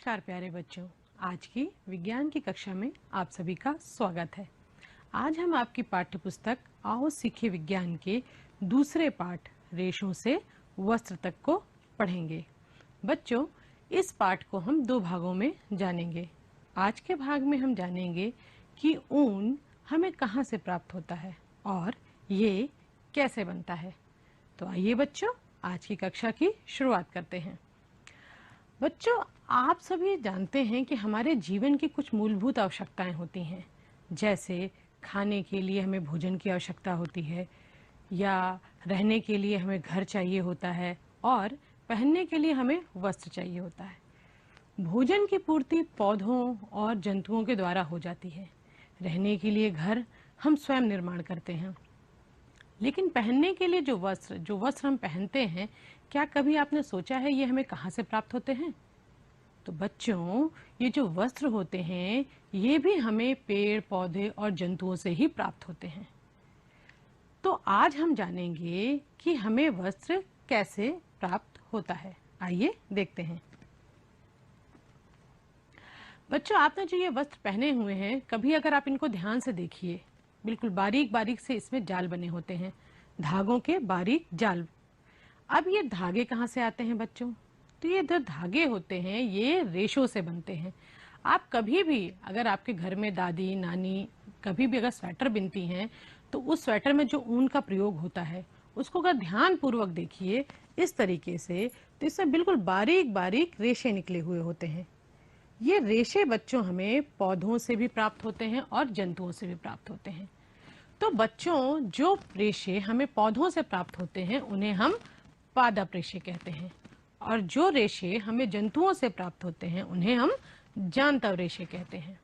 नमस्कार प्यारे बच्चों, आज की विज्ञान की कक्षा में आप सभी का स्वागत है। आज हम आपकी पाठ्य पुस्तक आओ सीखे विज्ञान के दूसरे पाठ रेशों से वस्त्र तक को पढ़ेंगे। बच्चों, इस पाठ को हम दो भागों में जानेंगे। आज के भाग में हम जानेंगे कि ऊन हमें कहाँ से प्राप्त होता है और ये कैसे बनता है। तो आइए बच्चों, आज की कक्षा की शुरुआत करते हैं। बच्चों, आप सभी जानते हैं कि हमारे जीवन की कुछ मूलभूत आवश्यकताएं होती हैं, जैसे खाने के लिए हमें भोजन की आवश्यकता होती है, या रहने के लिए हमें घर चाहिए होता है, और पहनने के लिए हमें वस्त्र चाहिए होता है। भोजन की पूर्ति पौधों और जंतुओं के द्वारा हो जाती है। रहने के लिए घर हम स्वयं निर्माण करते हैं। लेकिन पहनने के लिए जो वस्त्र हम पहनते हैं, क्या कभी आपने सोचा है ये हमें कहाँ से प्राप्त होते हैं? तो बच्चों, ये जो वस्त्र होते हैं ये भी हमें पेड़ पौधे और जंतुओं से ही प्राप्त होते हैं। तो आज हम जानेंगे कि हमें वस्त्र कैसे प्राप्त होता है। आइए देखते हैं। बच्चों, आपने जो ये वस्त्र पहने हुए हैं, कभी अगर आप इनको ध्यान से देखिए, बिल्कुल बारीक बारीक से इसमें जाल बने होते हैं, धागों के बारीक जाल। अब ये धागे कहाँ से आते हैं बच्चों? तो ये जो धागे होते हैं ये रेशों से बनते हैं। आप कभी भी अगर आपके घर में दादी नानी कभी भी अगर स्वेटर बिनती हैं, तो उस स्वेटर में जो ऊन का प्रयोग होता है उसको अगर ध्यान पूर्वक देखिए इस तरीके से, तो इससे बिल्कुल बारीक बारीक रेशे निकले हुए होते हैं। ये रेशे बच्चों हमें पौधों से भी प्राप्त होते हैं और जंतुओं से भी प्राप्त होते हैं। तो बच्चों, जो रेशे हमें पौधों से प्राप्त होते हैं उन्हें हम पादप रेशे कहते हैं, और जो रेशे हमें जंतुओं से प्राप्त होते हैं उन्हें हम जांतव रेशे कहते हैं।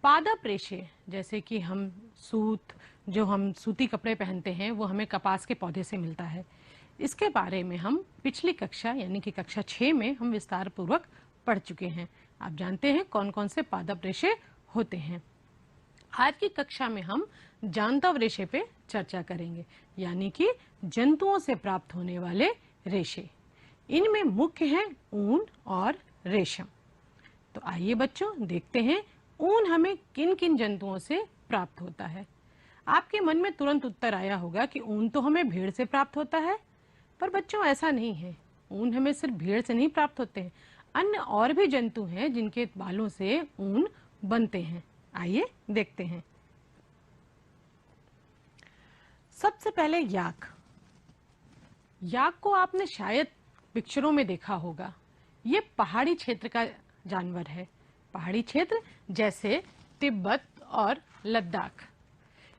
पादप रेशे जैसे कि हम सूती कपड़े पहनते हैं वो हमें कपास के पौधे से मिलता है। इसके बारे में हम पिछली कक्षा यानी कि कक्षा 6 में हम विस्तार पूर्वक पढ़ चुके हैं। आप जानते हैं कौन कौन से पादप रेशे होते हैं। आज की कक्षा में हम जांतव रेशे पे चर्चा करेंगे, यानी कि जंतुओं से प्राप्त होने वाले रेशे। इनमें मुख्य हैं ऊन और रेशम। तो आइए बच्चों देखते हैं ऊन हमें किन किन जंतुओं से प्राप्त होता है। आपके मन में तुरंत उत्तर आया होगा कि ऊन तो हमें भेड़ से प्राप्त होता है, पर बच्चों ऐसा नहीं है। ऊन हमें सिर्फ भेड़ से नहीं प्राप्त होते हैं, अन्य और भी जंतु हैं जिनके बालों से ऊन बनते हैं। आइए देखते हैं। सबसे पहले याक को आपने शायद पिक्चरों में देखा होगा। ये पहाड़ी क्षेत्र का जानवर है। पहाड़ी क्षेत्र जैसे तिब्बत और लद्दाख,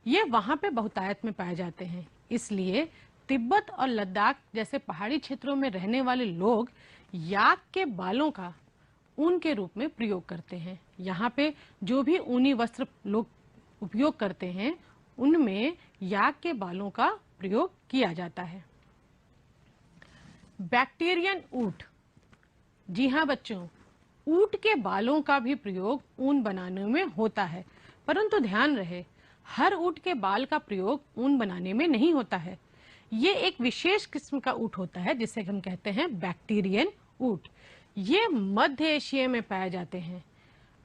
ये वहां पे बहुतायत में पाए जाते हैं। इसलिए तिब्बत और लद्दाख जैसे पहाड़ी क्षेत्रों में रहने वाले लोग याक के बालों का ऊन के रूप में प्रयोग करते हैं। यहाँ पे जो भी ऊनी वस्त्र लोग उपयोग करते हैं उनमें याक के बालों का प्रयोग किया जाता है। बैक्टीरियन ऊंट, जी हाँ बच्चों, ऊंट के बालों का भी प्रयोग ऊन बनाने में होता है, परंतु ध्यान रहे हर ऊंट के बाल का प्रयोग ऊन बनाने में नहीं होता है। ये एक विशेष किस्म का ऊंट होता है जिसे हम कहते हैं बैक्टीरियन ऊंट। ये मध्य एशिया में पाए जाते हैं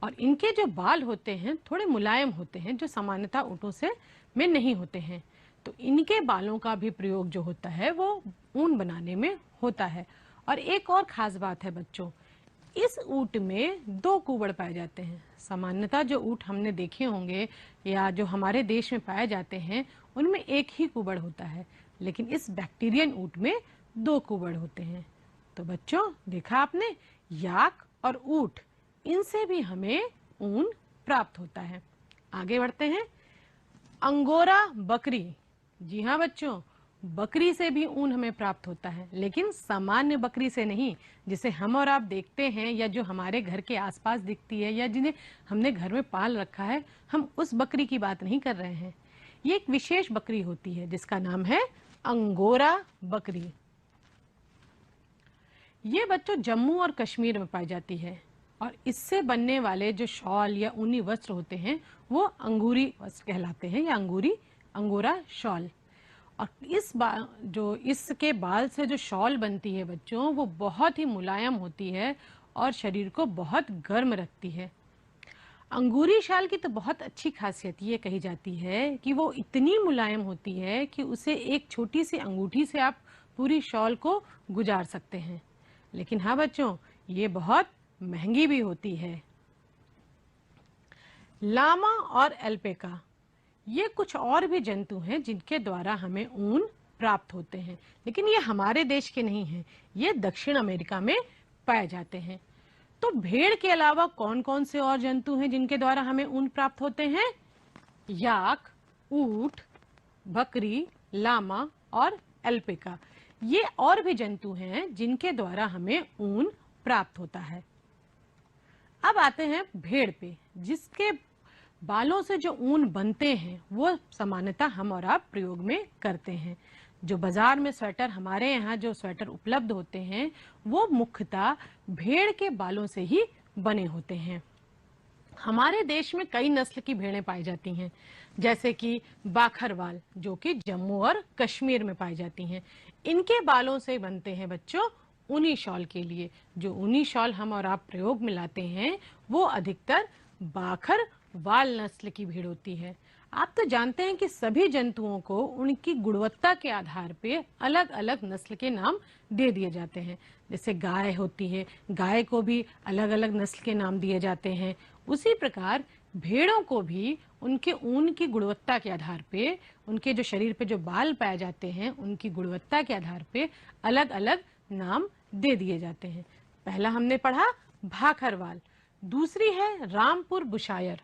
और इनके जो बाल होते हैं थोड़े मुलायम होते हैं, जो सामान्यतः ऊंटों से में नहीं होते हैं। तो इनके बालों का भी प्रयोग जो होता है वो ऊन बनाने में होता है। और एक और खास बात है बच्चों, इस ऊंट में 2 कुबड़ पाए जाते हैं। सामान्यतः जो ऊंट हमने देखे होंगे या जो हमारे देश में पाए जाते हैं उनमें एक ही कुबड़ होता है, लेकिन इस बैक्टीरियन ऊंट में 2 कुबड़ होते हैं। तो बच्चों देखा आपने, याक और ऊंट इनसे भी हमें ऊन प्राप्त होता है। आगे बढ़ते हैं। अंगोरा बकरी, जी हाँ बच्चों, बकरी से भी ऊन हमें प्राप्त होता है, लेकिन सामान्य बकरी से नहीं, जिसे हम और आप देखते हैं या जो हमारे घर के आसपास दिखती है या जिन्हें हमने घर में पाल रखा है, हम उस बकरी की बात नहीं कर रहे हैं। ये एक विशेष बकरी होती है जिसका नाम है अंगोरा बकरी। ये बच्चों जम्मू और कश्मीर में पाई जाती है और इससे बनने वाले जो शॉल या ऊनी वस्त्र होते हैं वो अंगूरी वस्त्र कहलाते हैं या अंगोरा शॉल। और इसके बाल से जो शॉल बनती है बच्चों वो बहुत ही मुलायम होती है और शरीर को बहुत गर्म रखती है। अंगूरी शाल की तो बहुत अच्छी खासियत ये कही जाती है कि वो इतनी मुलायम होती है कि उसे एक छोटी सी अंगूठी से आप पूरी शॉल को गुजार सकते हैं। लेकिन हाँ बच्चों, ये बहुत महंगी भी होती है। लामा और एल्पेका ये कुछ और भी जंतु हैं जिनके द्वारा हमें ऊन प्राप्त होते हैं, लेकिन ये हमारे देश के नहीं हैं, ये दक्षिण अमेरिका में पाए जाते हैं। तो भेड़ के अलावा कौन कौन से और जंतु हैं जिनके द्वारा हमें ऊन प्राप्त होते हैं? याक, ऊंट, बकरी, लामा और एल्पेका ये और भी जंतु हैं जिनके द्वारा हमें ऊन प्राप्त होता है। अब आते हैं भेड़ पे, जिसके बालों से जो ऊन बनते हैं वो सामान्यतः हम और आप प्रयोग में करते हैं। जो बाजार में स्वेटर, हमारे यहाँ जो स्वेटर उपलब्ध होते हैं वो मुख्यतः भेड़ के बालों से ही बने होते हैं। हमारे देश में कई नस्ल की भेड़ें पाई जाती हैं, जैसे कि बाखरवाल जो कि जम्मू और कश्मीर में पाई जाती हैं। इनके बालों से बनते हैं बच्चों ऊनी शॉल के लिए। जो ऊनी शॉल हम और आप प्रयोग में लाते हैं वो अधिकतर बाखरवाल नस्ल की भेड़ होती है। आप तो जानते हैं कि सभी जंतुओं को उनकी गुणवत्ता के आधार पे अलग अलग नस्ल के नाम दे दिए जाते हैं। जैसे गाय होती है, गाय को भी अलग अलग नस्ल के नाम दिए जाते हैं। उसी प्रकार भेड़ों को भी उनके ऊन की गुणवत्ता के आधार पे, उनके जो शरीर पे जो बाल पाए जाते हैं उनकी गुणवत्ता के आधार पे अलग अलग नाम दे दिए जाते हैं। पहला हमने पढ़ा भाखरवाल, दूसरी है रामपुर बुशायर।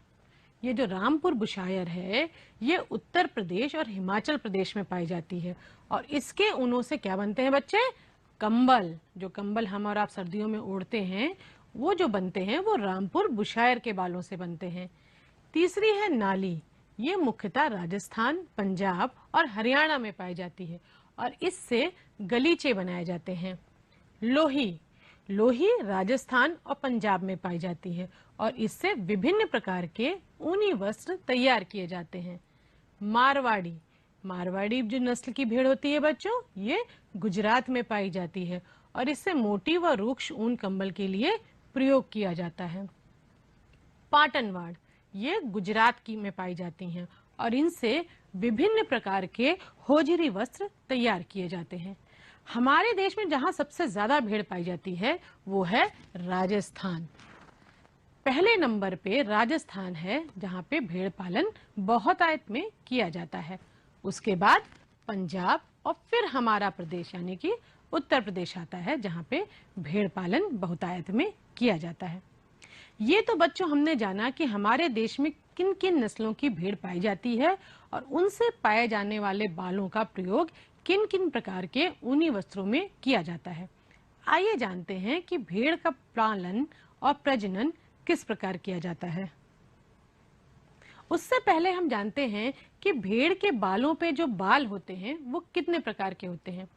ये जो रामपुर बुशायर है ये उत्तर प्रदेश और हिमाचल प्रदेश में पाई जाती है और इसके ऊनों से क्या बनते हैं बच्चे? कंबल। जो कंबल हम और आप सर्दियों में ओढ़ते हैं वो जो बनते हैं वो रामपुर बुशायर के बालों से बनते हैं। तीसरी है नाली, ये मुख्यतः राजस्थान, पंजाब और हरियाणा में पाई जाती है और इससे गलीचे बनाए जाते हैं। लोही, लोही राजस्थान और पंजाब में पाई जाती है और इससे विभिन्न प्रकार के ऊनी वस्त्र तैयार किए जाते हैं। मारवाड़ी, मारवाड़ी जो नस्ल की भेड़ होती है बच्चों ये गुजरात में पाई जाती है और इससे मोटी व रूक्ष ऊन कंबल के लिए प्रयोग किया जाता है। पाटनवाड़, ये गुजरात की में पाई जाती हैं और इनसे विभिन्न प्रकार के होजरी वस्त्र तैयार किए जाते हैं। हमारे देश में जहां सबसे ज्यादा भेड़ पाई जाती है वो है राजस्थान। पहले नंबर पे राजस्थान है जहां पे भेड़ पालन बहुतायत में किया जाता है। उसके बाद पंजाब और फिर हमारा प्रदेश यानी कि उत्तर प्रदेश आता है जहां पे भेड़ पालन बहुतायत में किया जाता है। ये तो बच्चों हमने जाना कि हमारे देश में किन किन नस्लों की भेड़ पाई जाती है और उनसे पाए जाने वाले बालों का प्रयोग किन किन प्रकार के ऊनी वस्त्रों में किया जाता है। आइए जानते हैं कि भेड़ का पालन और प्रजनन किस प्रकार किया जाता है। उससे पहले हम जानते हैं कि भेड़ के बालों पे जो बाल होते हैं वो कितने प्रकार के होते हैं।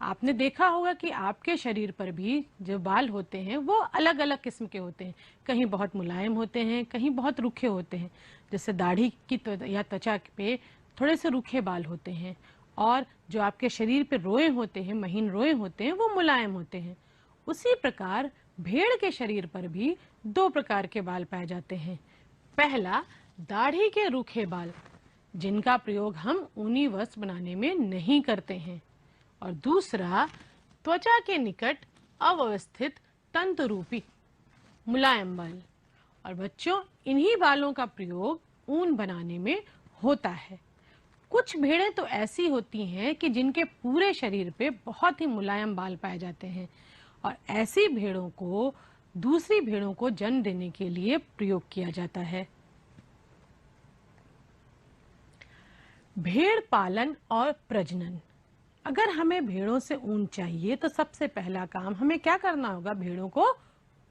आपने देखा होगा कि आपके शरीर पर भी जो बाल होते हैं वो अलग अलग किस्म के होते हैं। कहीं बहुत मुलायम होते हैं, कहीं बहुत रूखे होते हैं। जैसे दाढ़ी की या त्वचा पे थोड़े से रूखे बाल होते हैं और जो आपके शरीर पे रोए होते हैं, महीन रोए होते हैं, वो मुलायम होते हैं। उसी प्रकार भेड़ के शरीर पर भी दो प्रकार के बाल पाए जाते हैं। पहला दाढ़ी के रूखे बाल, जिनका प्रयोग हम ऊनी वस्त्र बनाने में नहीं करते हैं, और दूसरा त्वचा के निकट अव्यवस्थित तंतु रूपी मुलायम बाल। और बच्चों इन्हीं बालों का प्रयोग ऊन बनाने में होता है। कुछ भेड़ें तो ऐसी होती हैं कि जिनके पूरे शरीर पे बहुत ही मुलायम बाल पाए जाते हैं और ऐसी भेड़ों को दूसरी भेड़ों को जन्म देने के लिए प्रयोग किया जाता है। भेड़ पालन और प्रजनन। अगर हमें भेड़ों से ऊन चाहिए तो सबसे पहला काम हमें क्या करना होगा? भेड़ों को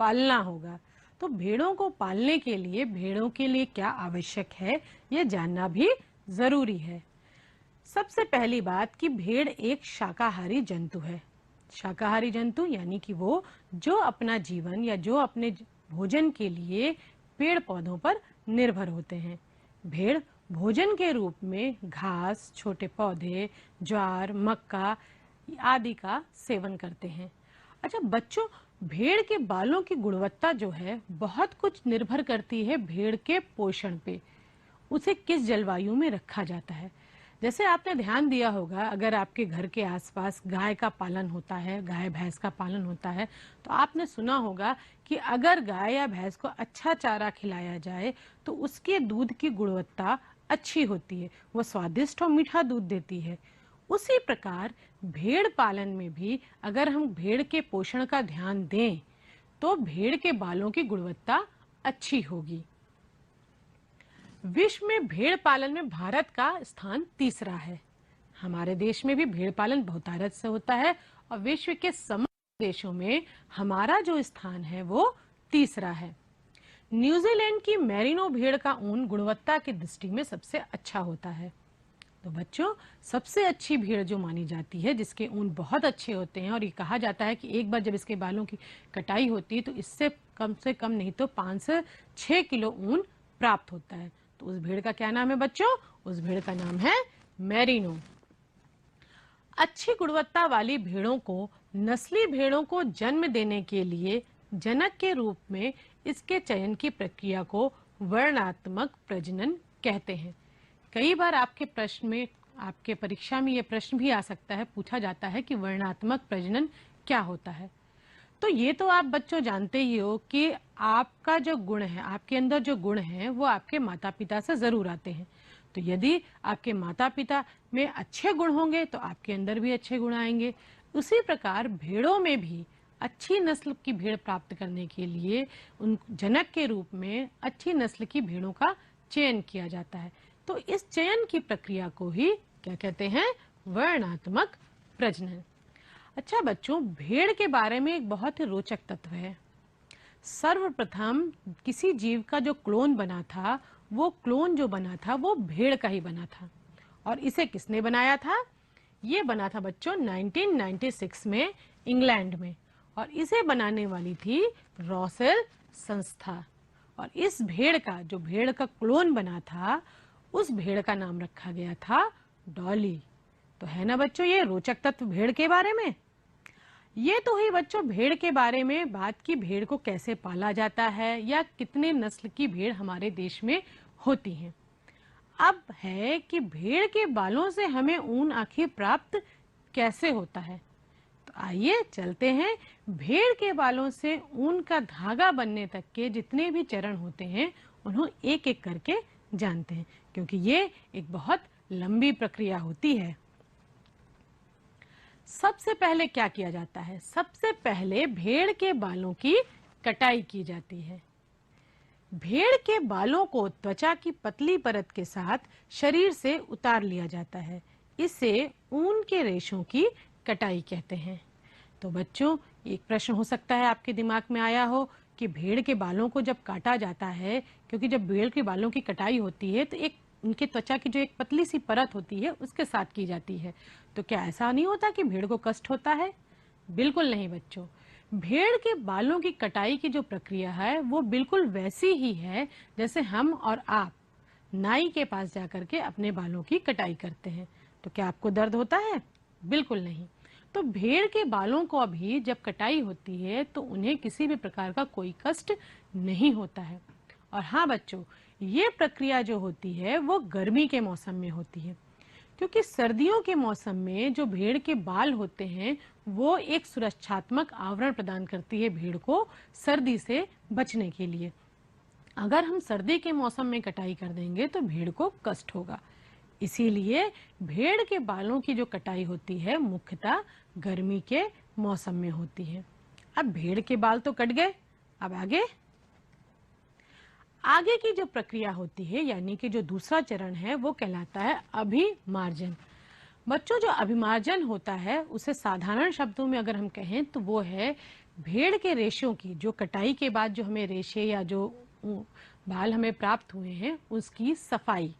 पालना होगा। तो भेड़ों को पालने के लिए भेड़ों के लिए क्या आवश्यक है यह जानना भी जरूरी है। सबसे पहली बात कि भेड़ एक शाकाहारी जंतु है। शाकाहारी जंतु यानी कि वो जो अपना जीवन या जो अपने भोजन के लिए पेड़ पौधों पर निर्भर होते हैं। भेड़ भोजन के रूप में घास, छोटे पौधे, ज्वार, मक्का आदि का सेवन करते हैं। अच्छा बच्चों, भेड़ के बालों की गुणवत्ता जो है बहुत कुछ निर्भर करती है भेड़ के पोषण पे, उसे किस जलवायु में रखा जाता है। जैसे आपने ध्यान दिया होगा, अगर आपके घर के आसपास गाय का पालन होता है, गाय भैंस का पालन होता है, तो आपने सुना होगा कि अगर गाय या भैंस को अच्छा चारा खिलाया जाए तो उसके दूध की गुणवत्ता अच्छी होती है, वो स्वादिष्ट और मीठा दूध देती है। उसी प्रकार भेड़ पालन में भी अगर हम भेड़ के पोषण का ध्यान दें तो भेड़ के बालों की गुणवत्ता अच्छी होगी। विश्व में भेड़ पालन में भारत का स्थान तीसरा है। हमारे देश में भी भेड़ पालन बहुतायत से होता है और विश्व के समस्त देशों में हमारा जो स्थान है वो तीसरा है। न्यूजीलैंड की मेरिनो भेड़ का ऊन गुणवत्ता की दृष्टि में सबसे अच्छा होता है। तो बच्चों, सबसे अच्छी भेड़ जो मानी जाती है, जिसके ऊन बहुत अच्छे होते हैं, और ये कहा जाता है कि एक बार जब इसके बालों की कटाई होती है तो इससे कम नहीं तो 5 से 6 किलो ऊन प्राप्त होता है। तो उस भेड़ का क्या नाम है बच्चों? उस भेड़ का नाम है मेरिनो। अच्छी गुणवत्ता वाली भेड़ों को नस्ली भेड़ों को जन्म देने के लिए जनक के रूप में इसके चयन की प्रक्रिया को वर्णात्मक प्रजनन कहते हैं। कई बार आपके प्रश्न में, आपके परीक्षा में यह प्रश्न भी आ सकता है, पूछा जाता है कि वर्णात्मक प्रजनन क्या होता है। तो ये तो आप बच्चों जानते ही हो कि आपका जो गुण है, आपके अंदर जो गुण है वो आपके माता पिता से जरूर आते हैं। तो यदि आपके माता पिता में अच्छे गुण होंगे तो आपके अंदर भी अच्छे गुण आएंगे। उसी प्रकार भेड़ों में भी अच्छी नस्ल की भेड़ प्राप्त करने के लिए उन जनक के रूप में अच्छी नस्ल की भेड़ों का चयन किया जाता है। तो इस चयन की प्रक्रिया को ही क्या कहते हैं? वर्णात्मक प्रजनन। अच्छा बच्चों, भेड़ के बारे में एक बहुत ही रोचक तत्व है। सर्वप्रथम किसी जीव का जो क्लोन बना था, वो क्लोन जो बना था वो भेड़ का ही बना था। और इसे किसने बनाया था? ये बना था बच्चों 1996 में इंग्लैंड में, और इसे बनाने वाली थी रॉसेल संस्था। और इस भेड़ का, जो भेड़ का क्लोन बना था, उस भेड़ का नाम रखा गया था डॉली। तो है ना बच्चों ये रोचक तत्व भेड़ के बारे में। ये तो ही बच्चों भेड़ के बारे में बात की, भेड़ को कैसे पाला जाता है या कितने नस्ल की भेड़ हमारे देश में होती हैं। अब है कि भेड़ के बालों से हमें ऊन आखिर प्राप्त कैसे होता है। तो आइए चलते हैं, भेड़ के बालों से ऊन का धागा बनने तक के जितने भी चरण होते हैं उन्हें एक एक करके जानते हैं, क्योंकि ये एक बहुत लंबी प्रक्रिया होती है। सबसे पहले क्या किया जाता है? सबसे पहले भेड़ के बालों की कटाई की जाती है। भेड़ के बालों को त्वचा की पतली परत के साथ शरीर से उतार लिया जाता है। इसे ऊन के रेशों की कटाई कहते हैं। तो बच्चों, एक प्रश्न हो सकता है आपके दिमाग में आया हो कि भेड़ के बालों को जब काटा जाता है, क्योंकि जब भेड़ के बालों की कटाई होती है तो एक उनके त्वचा की जो एक पतली सी परत होती है उसके साथ की जाती है, तो क्या ऐसा नहीं होता कि भेड़ को कष्ट होता है? बिल्कुल नहीं बच्चों। भेड़ के बालों की कटाई की जो प्रक्रिया है वो बिल्कुल वैसी ही है जैसे हम और आप नाई के पास जाकर के अपने बालों की कटाई करते हैं। तो क्या आपको दर्द होता है? बिल्कुल नहीं। तो भेड़ के बालों को अभी जब कटाई होती है तो उन्हें किसी भी प्रकार का कोई कष्ट नहीं होता है। और हाँ बच्चों, ये प्रक्रिया जो होती है वो गर्मी के मौसम में होती है, क्योंकि सर्दियों के मौसम में जो भेड़ के बाल होते हैं वो एक सुरक्षात्मक आवरण प्रदान करती है भेड़ को सर्दी से बचने के लिए। अगर हम सर्दी के मौसम में कटाई कर देंगे तो भेड़ को कष्ट होगा। इसीलिए भेड़ के बालों की जो कटाई होती है मुख्यतः गर्मी के मौसम में होती है। अब भेड़ के बाल तो कट गए, अब आगे की जो प्रक्रिया होती है, यानी कि जो दूसरा चरण है, वो कहलाता है अभिमार्जन। बच्चों, जो अभिमार्जन होता है उसे साधारण शब्दों में अगर हम कहें तो वो है भेड़ के रेशों की, जो कटाई के बाद जो हमें रेशे या जो बाल हमें प्राप्त हुए हैं उसकी सफाई।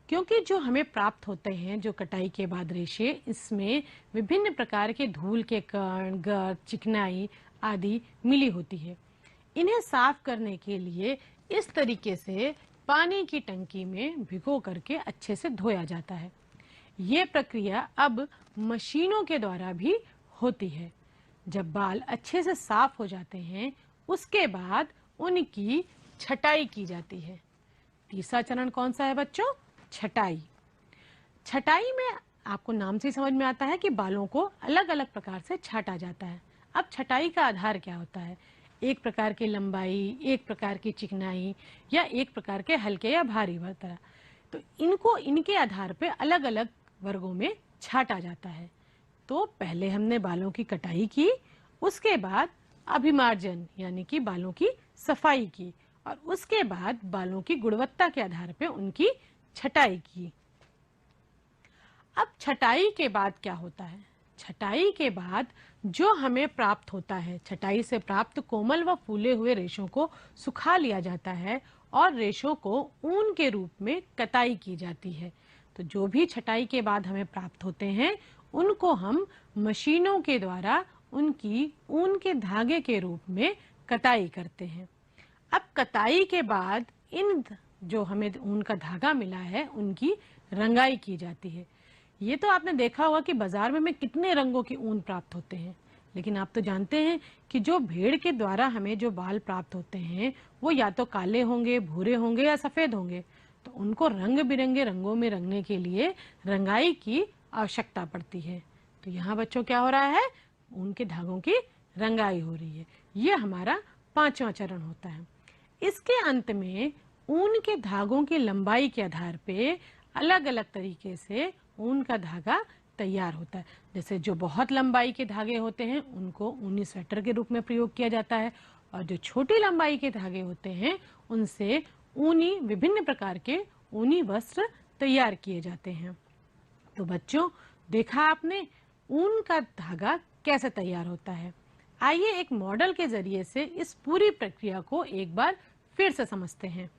क्योंकि जो हमें प्राप्त होते हैं जो कटाई के बाद रेशे, इसमें विभिन्न प्रकार के धूल के कण, गर्द, चिकनाई आदि मिली होती है। इन्हें साफ करने के लिए इस तरीके से पानी की टंकी में भिगो करके अच्छे से धोया जाता है। ये प्रक्रिया अब मशीनों के द्वारा भी होती है। जब बाल अच्छे से साफ हो जाते हैं उसके बाद उनकी छटाई की जाती है। तीसरा चरण कौन सा है बच्चों? छटाई। छटाई में आपको नाम से ही समझ में आता है कि बालों को अलग अलग प्रकार से छाटा जाता है। अब छटाई का आधार क्या होता है? एक प्रकार की लंबाई, एक प्रकार की चिकनाई या एक प्रकार के हल्के या भारी तरह। तो इनको इनके आधार पे अलग अलग वर्गों में छाटा जाता है। तो पहले हमने बालों की कटाई की, उसके बाद अभिमार्जन यानी कि बालों की सफाई की, और उसके बाद बालों की गुणवत्ता के आधार पे उनकी छटाई की। अब छटाई के बाद क्या होता है? छटाई के बाद जो हमें प्राप्त होता है, छटाई से प्राप्त कोमल व फूले हुए रेशों को सुखा लिया जाता है और रेशों को ऊन के रूप में कताई की जाती है। तो जो भी छटाई के बाद हमें प्राप्त होते हैं उनको हम मशीनों के द्वारा उनकी ऊन के धागे के रूप में कताई करते हैं। अब कताई के बाद इन जो हमें ऊन का धागा मिला है उनकी रंगाई की जाती है। ये तो आपने देखा होगा कि बाजार में हमें कितने रंगों की ऊन प्राप्त होते हैं, लेकिन आप तो जानते हैं कि जो भेड़ के द्वारा हमें जो बाल प्राप्त होते हैं वो या तो काले होंगे, भूरे होंगे या सफेद होंगे। तो उनको रंग बिरंगे रंगों में रंगने के लिए रंगाई की आवश्यकता पड़ती है। तो यहाँ बच्चों क्या हो रहा है? ऊन के धागों की रंगाई हो रही है। ये हमारा पांचवा चरण होता है। इसके अंत में ऊन के धागों की लंबाई के आधार पे अलग अलग तरीके से ऊन का धागा तैयार होता है। जैसे जो बहुत लंबाई के धागे होते हैं उनको ऊनी स्वेटर के रूप में प्रयोग किया जाता है, और जो छोटी लंबाई के धागे होते हैं उनसे ऊनी विभिन्न प्रकार के ऊनी वस्त्र तैयार किए जाते हैं। तो बच्चों, देखा आपने ऊन का धागा कैसे तैयार होता है। आइए एक मॉडल के जरिए से इस पूरी प्रक्रिया को एक बार फिर से समझते हैं।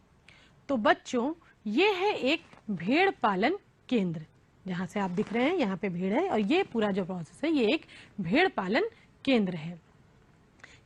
तो बच्चों, ये है एक भेड़ पालन केंद्र। जहां से आप दिख रहे हैं यहाँ पे भेड़ है, और ये पूरा जो प्रोसेस है ये एक भेड़ पालन केंद्र है।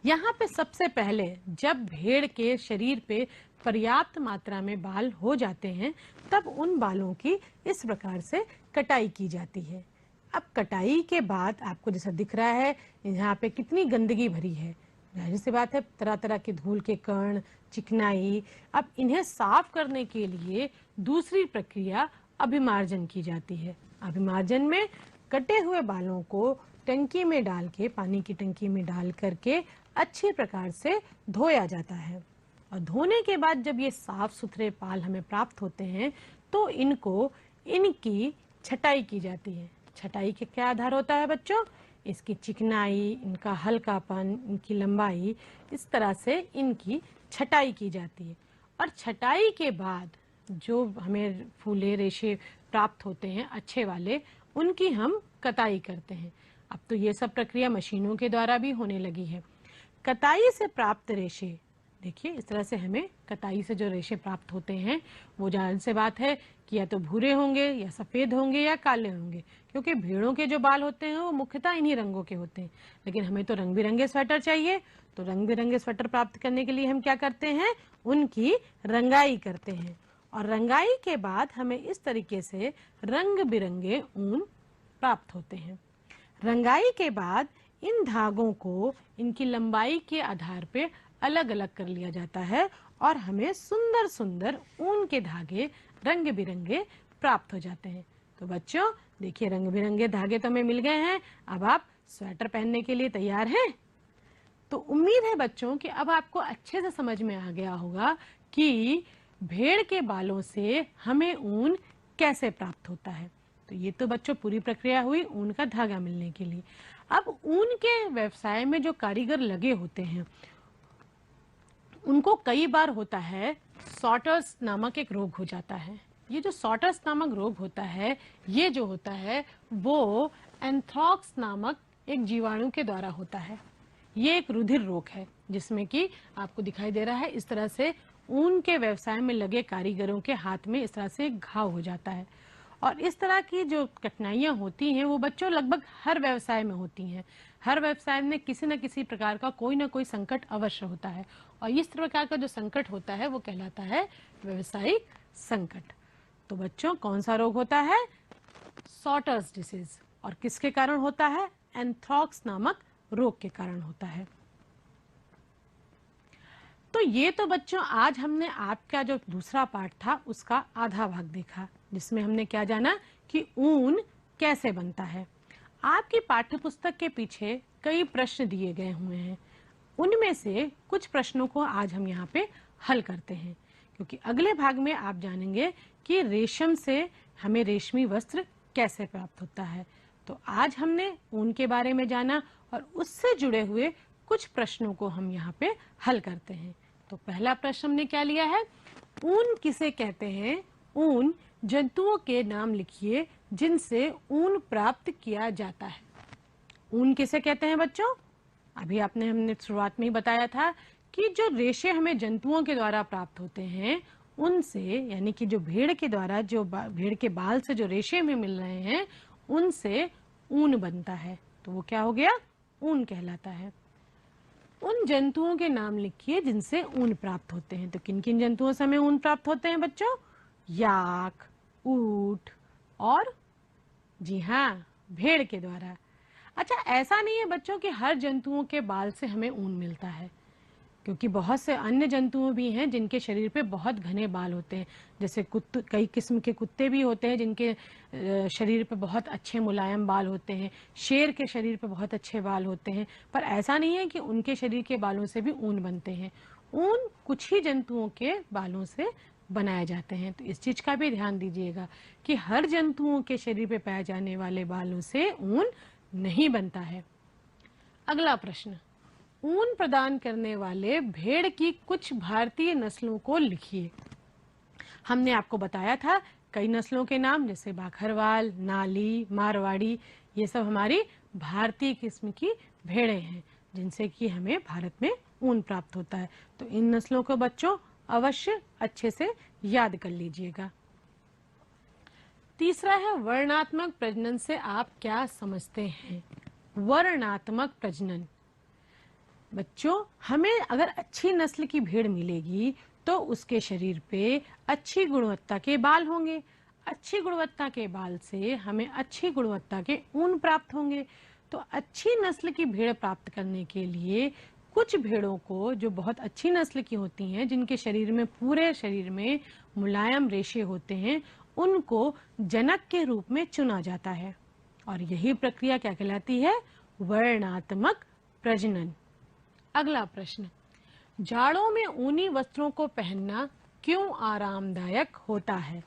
यहाँ पे सबसे पहले जब भेड़ के शरीर पे पर्याप्त मात्रा में बाल हो जाते हैं तब उन बालों की इस प्रकार से कटाई की जाती है। अब कटाई के बाद आपको जैसा दिख रहा है यहाँ पे कितनी गंदगी भरी है। जाहिर सी बात है, तरह तरह के धूल के कण, चिकनाई। अब इन्हें साफ करने के लिए दूसरी प्रक्रिया अभिमार्जन की जाती है। अभिमार्जन में कटे हुए बालों को टंकी में डाल के, पानी की टंकी में डाल करके अच्छे प्रकार से धोया जाता है, और धोने के बाद जब ये साफ सुथरे बाल हमें प्राप्त होते हैं तो इनकी छटाई की जाती है। छटाई के क्या आधार होता है बच्चों? इसकी चिकनाई, इनका हल्कापन, इनकी लंबाई, इस तरह से इनकी छटाई की जाती है। और छटाई के बाद जो हमें फूले रेशे प्राप्त होते हैं अच्छे वाले, उनकी हम कताई करते हैं। अब तो ये सब प्रक्रिया मशीनों के द्वारा भी होने लगी है। कताई से प्राप्त रेशे, देखिए इस तरह से हमें कताई से जो रेशे प्राप्त होते हैं वो जाहिर सी बात है कि या तो भूरे होंगे या सफेद होंगे या काले होंगे, क्योंकि भेड़ों के जो बाल होते हैं वो मुख्यतः इन्हीं रंगों के होते हैं। लेकिन हमें तो रंग बिरंगे स्वेटर चाहिए, तो रंग बिरंगे स्वेटर प्राप्त करने के लिए हम क्या करते हैं? उनकी रंगाई करते हैं, और रंगाई के बाद हमें इस तरीके से रंग बिरंगे ऊन प्राप्त होते हैं। रंगाई के बाद इन धागों को इनकी लंबाई के आधार पे अलग अलग कर लिया जाता है, और हमें सुंदर सुंदर ऊन के धागे रंग बिरंगे प्राप्त हो जाते हैं। तो बच्चों देखिए, रंग बिरंगे धागे तो हमें मिल गए हैं। अब आप स्वेटर पहनने के लिए तैयार हैं? तो उम्मीद है बच्चों कि अब आपको अच्छे से समझ में आ गया होगा कि भेड़ के बालों से हमें ऊन कैसे प्राप्त होता है। तो ये तो बच्चों पूरी प्रक्रिया हुई ऊन का धागा मिलने के लिए। अब ऊन के व्यवसाय में जो कारीगर लगे होते हैं उनको कई बार होता है सॉटर्स नामक एक रोग हो जाता है। ये जो सॉटर्स नामक रोग होता है, ये जो होता है वो एंथ्रॉक्स नामक एक जीवाणु के द्वारा होता है। ये एक रुधिर रोग है जिसमें कि आपको दिखाई दे रहा है इस तरह से ऊन के व्यवसाय में लगे कारीगरों के हाथ में इस तरह से घाव हो जाता है। और इस तरह की जो कठिनाइयां होती हैं वो बच्चों लगभग हर व्यवसाय में होती हैं। हर व्यवसाय में किसी न किसी प्रकार का कोई ना कोई संकट अवश्य होता है, और इस प्रकार का जो संकट होता है वो कहलाता है व्यवसायिक संकट। तो बच्चों कौन सा रोग होता है? सॉटर्स डिसीज। और किसके कारण होता है? एंथ्रॉक्स नामक रोग के कारण होता है। तो ये तो बच्चों आज हमने आपका जो दूसरा पाठ था उसका आधा भाग देखा, जिसमें हमने क्या जाना कि ऊन कैसे बनता है। आपकी पाठ्य पुस्तक के पीछे कई प्रश्न दिए गए हुए हैं, उनमें से कुछ प्रश्नों को आज हम यहाँ पे हल करते हैं, क्योंकि अगले भाग में आप जानेंगे कि रेशम से हमें रेशमी वस्त्र कैसे प्राप्त होता है। तो आज हमने ऊन के बारे में जाना और उससे जुड़े हुए कुछ प्रश्नों को हम यहाँ पे हल करते हैं। तो पहला प्रश्न हमने क्या लिया है, ऊन किसे कहते हैं? ऊन जंतुओं के नाम लिखिए जिनसे ऊन प्राप्त किया जाता है। ऊन किसे कहते हैं बच्चों? अभी हमने शुरुआत में ही बताया था कि जो रेशे हमें जंतुओं के द्वारा प्राप्त होते हैं उनसे, यानी कि जो भेड़ के द्वारा जो भेड़ के बाल से जो रेशे हमें मिल रहे हैं उनसे ऊन बनता है, तो वो क्या हो गया? ऊन कहलाता है। उन जंतुओं के नाम लिखिए जिनसे ऊन प्राप्त होते हैं। तो किन किन जंतुओं से हमें ऊन प्राप्त होते हैं बच्चों? याक, ऊंट और जी हाँ, भेड़ के द्वारा। अच्छा, ऐसा नहीं है बच्चों कि हर जंतुओं के बाल से हमें ऊन मिलता है, क्योंकि बहुत से अन्य जंतुओं भी हैं जिनके शरीर पे बहुत घने बाल होते हैं। जैसे कई किस्म के कुत्ते भी होते हैं जिनके शरीर पे बहुत अच्छे मुलायम बाल होते हैं। शेर के शरीर पे बहुत अच्छे बाल होते हैं, पर ऐसा नहीं है कि उनके शरीर के बालों से भी ऊन बनते हैं। ऊन कुछ ही जंतुओं के बालों से बनाए जाते हैं। तो इस चीज का भी ध्यान दीजिएगा कि हर जंतुओं के शरीर पे पाए जाने वाले बालों से ऊन नहीं बनता है। अगला प्रश्न, ऊन प्रदान करने वाले भेड़ की कुछ भारतीय नस्लों को लिखिए। हमने आपको बताया था कई नस्लों के नाम, जैसे बाखरवाल, नाली, मारवाड़ी, ये सब हमारी भारतीय किस्म की भेड़ें हैं जिनसे कि हमें भारत में ऊन प्राप्त होता है। तो इन नस्लों को बच्चों अवश्य अच्छे से याद कर लीजिएगा। तीसरा है वर्णात्मक प्रजनन से आप क्या समझते हैं? वर्णात्मक प्रजनन, बच्चों हमें अगर अच्छी नस्ल की भेड़ मिलेगी तो उसके शरीर पे अच्छी गुणवत्ता के बाल होंगे। अच्छी गुणवत्ता के बाल से हमें अच्छी गुणवत्ता के ऊन प्राप्त होंगे। तो अच्छी नस्ल की भेड़ प्राप्त करने के लिए कुछ भेड़ों को, जो बहुत अच्छी नस्ल की होती हैं, जिनके शरीर में पूरे शरीर में मुलायम रेशे होते हैं, उनको जनक के रूप में चुना जाता है और यही प्रक्रिया क्या कहलाती है? वर्णात्मक प्रजनन। अगला प्रश्न, जाड़ों में ऊनी वस्त्रों को पहनना क्यों आरामदायक होता है?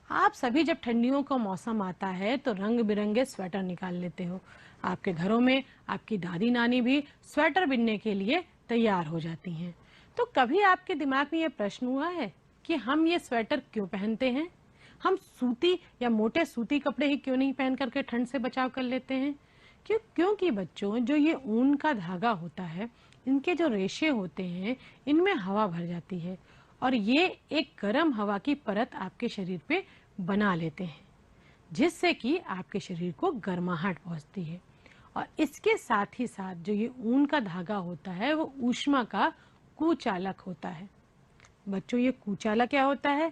आप सभी जब ठंडियों का मौसम आता है तो रंग बिरंगे स्वेटर निकाल लेते हो। आपके घरों में आपकी दादी नानी भी स्वेटर बिनने के लिए तैयार हो जाती हैं। तो कभी आपके दिमाग में ये प्रश्न हुआ है कि हम ये स्वेटर क्यों पहनते हैं? हम सूती या मोटे सूती कपड़े ही क्यों नहीं पहन करके ठंड से बचाव कर लेते हैं? क्योंकि बच्चों जो ये ऊन का धागा होता है, इनके जो रेशे होते हैं, इनमें हवा भर जाती है और ये एक गर्म हवा की परत आपके शरीर पे बना लेते हैं, जिससे कि आपके शरीर को गर्माहट पहुंचती है। और इसके साथ ही साथ जो ये ऊन का धागा होता है वो ऊष्मा का कुचालक होता है। बच्चों ये कुचालक क्या होता है?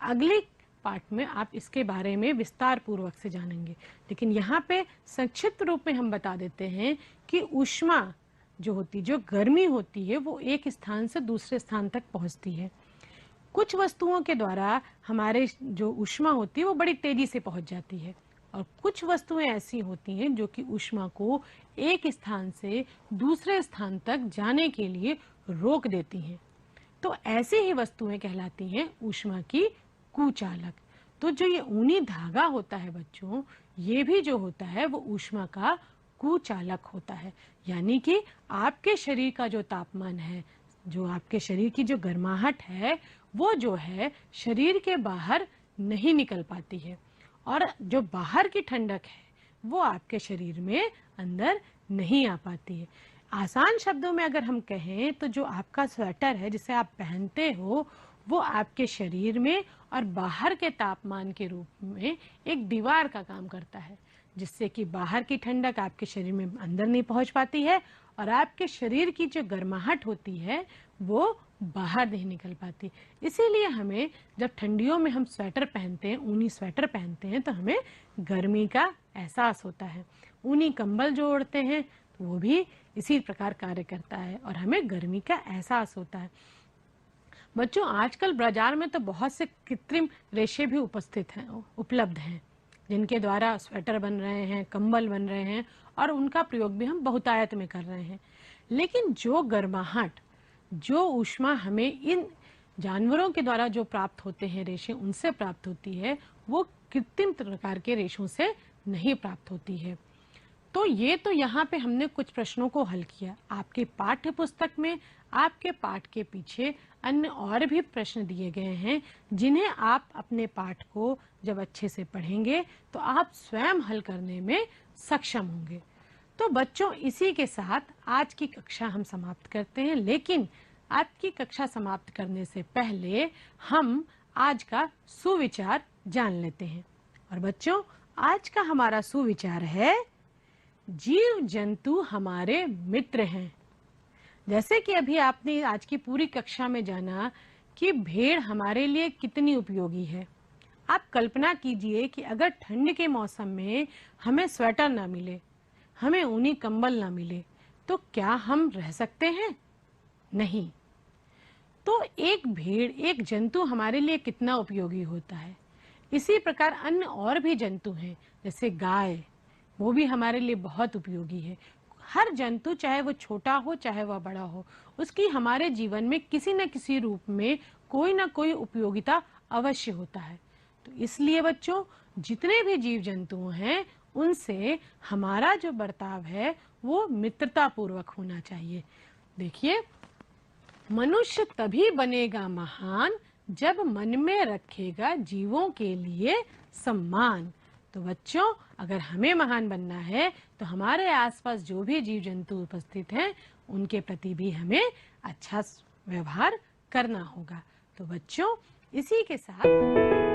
अगले पार्ट में आप इसके बारे में विस्तार पूर्वक से जानेंगे, लेकिन यहाँ पे संक्षिप्त रूप में हम बता देते हैं कि ऊष्मा जो होती, जो गर्मी होती है, वो एक स्थान से दूसरे स्थान तक पहुंचती है। कुछ वस्तुओं के द्वारा हमारे जो ऊष्मा होती है वो बड़ी तेजी से पहुंच जाती है और कुछ वस्तुएं ऐसी होती हैं जो कि ऊष्मा को एक स्थान से दूसरे स्थान तक जाने के लिए रोक देती हैं। तो ऐसी ही वस्तुएं कहलाती हैं ऊष्मा की कुचालक। तो जो ये ऊनी धागा होता है बच्चों, ये भी जो होता है वो ऊष्मा का कुचालक होता है। यानी कि आपके शरीर का जो तापमान है, जो आपके शरीर की जो गर्माहट है, वो जो है शरीर के बाहर नहीं निकल पाती है और जो बाहर की ठंडक है वो आपके शरीर में अंदर नहीं आ पाती है। आसान शब्दों में अगर हम कहें तो जो आपका स्वेटर है जिसे आप पहनते हो, वो आपके शरीर में और बाहर के तापमान के रूप में एक दीवार का काम करता है, जिससे कि बाहर की ठंडक आपके शरीर में अंदर नहीं पहुंच पाती है और आपके शरीर की जो गर्माहट होती है वो बाहर नहीं निकल पाती। इसीलिए हमें जब ठंडियों में हम स्वेटर पहनते हैं, ऊनी स्वेटर पहनते हैं, तो हमें गर्मी का एहसास होता है। ऊनी कंबल जो ओढ़ते हैं वो भी इसी प्रकार कार्य करता है और हमें गर्मी का एहसास होता है। बच्चों, आजकल बाजार में तो बहुत से कृत्रिम रेशे भी उपलब्ध हैं, जिनके द्वारा स्वेटर बन रहे हैं, कंबल बन रहे हैं और उनका प्रयोग भी हम बहुतायत में कर रहे हैं। लेकिन जो गर्माहट, जो ऊष्मा हमें इन जानवरों के द्वारा जो प्राप्त होते हैं रेशे, उनसे प्राप्त होती है, वो कृत्रिम प्रकार के रेशों से नहीं प्राप्त होती है। तो ये तो यहाँ पे हमने कुछ प्रश्नों को हल किया। आपके पाठ्य पुस्तक में आपके पाठ के पीछे अन्य और भी प्रश्न दिए गए हैं, जिन्हें आप अपने पाठ को जब अच्छे से पढ़ेंगे तो आप स्वयं हल करने में सक्षम होंगे। तो बच्चों, इसी के साथ आज की कक्षा हम समाप्त करते हैं। लेकिन आज की कक्षा समाप्त करने से पहले हम आज का सुविचार जान लेते हैं। और बच्चों, आज का हमारा सुविचार है, जीव जंतु हमारे मित्र हैं। जैसे कि अभी आपने आज की पूरी कक्षा में जाना कि भेड़ हमारे लिए कितनी उपयोगी है। आप कल्पना कीजिए कि अगर ठंड के मौसम में हमें स्वेटर ना मिले, हमें ऊनी कंबल ना मिले, तो क्या हम रह सकते हैं? नहीं। तो एक भेड़, एक जंतु हमारे लिए कितना उपयोगी होता है। इसी प्रकार अन्य और भी जंतु हैं, जैसे गाय, वो भी हमारे लिए बहुत उपयोगी है। हर जंतु, चाहे वो छोटा हो चाहे वह बड़ा हो, उसकी हमारे जीवन में किसी न किसी रूप में कोई ना कोई उपयोगिता अवश्य होता है। तो इसलिए बच्चों, जितने भी जीव जंतु हैं, उनसे हमारा जो बर्ताव है वो मित्रता पूर्वक होना चाहिए। देखिए, मनुष्य तभी बनेगा महान जब मन में रखेगा जीवों के लिए सम्मान। तो बच्चों, अगर हमें महान बनना है तो हमारे आसपास जो भी जीव जंतु उपस्थित हैं, उनके प्रति भी हमें अच्छा व्यवहार करना होगा। तो बच्चों, इसी के साथ